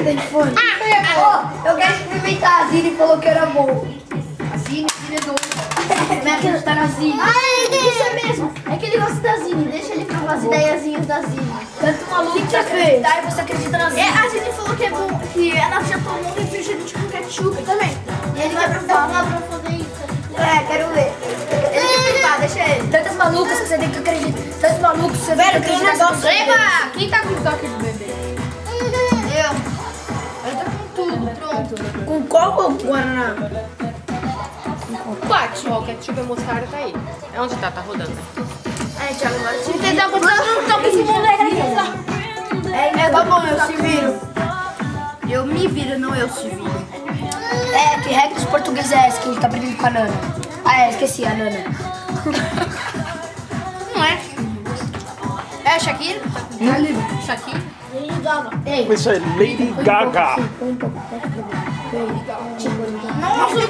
tem fone. Eu quero experimentar. A Zine falou que era bom. A Zine é doida. Minha filha tá na Zine. Isso é mesmo. É que ele gosta da Zine. Deixa ele provar as ideiazinhas da Zine. Tanto maluco que você fez. Daí você acredita na Zine. A Zine falou que é bom, que ela já tomou refrigerante com ketchup também. E ele vai provar lá pra fazer isso. Quero ver. Ele quer provar, deixa ele. Tantas malucas que você tem que acreditar. Tantos malucos que você tem que acreditar. Eba! Quem tá com toque de bebê? Eu tô com tudo, pronto. Com coco ou guaraná? Quatro. Ó, o ketchup e mostarda tá aí. É onde tá? Tá rodando, né? Thiago, agora você tentar botar um toque esse mundo aí, Tá bom, eu se viro. Eu me viro, não eu se viro. Que regra dos portugueses é essa que a gente tá aprendendo com a Nana? Esqueci a Nana. Não é? É a Shakira? Shakira? Ei, Isso é Lady Gaga. um pouco. Nossa,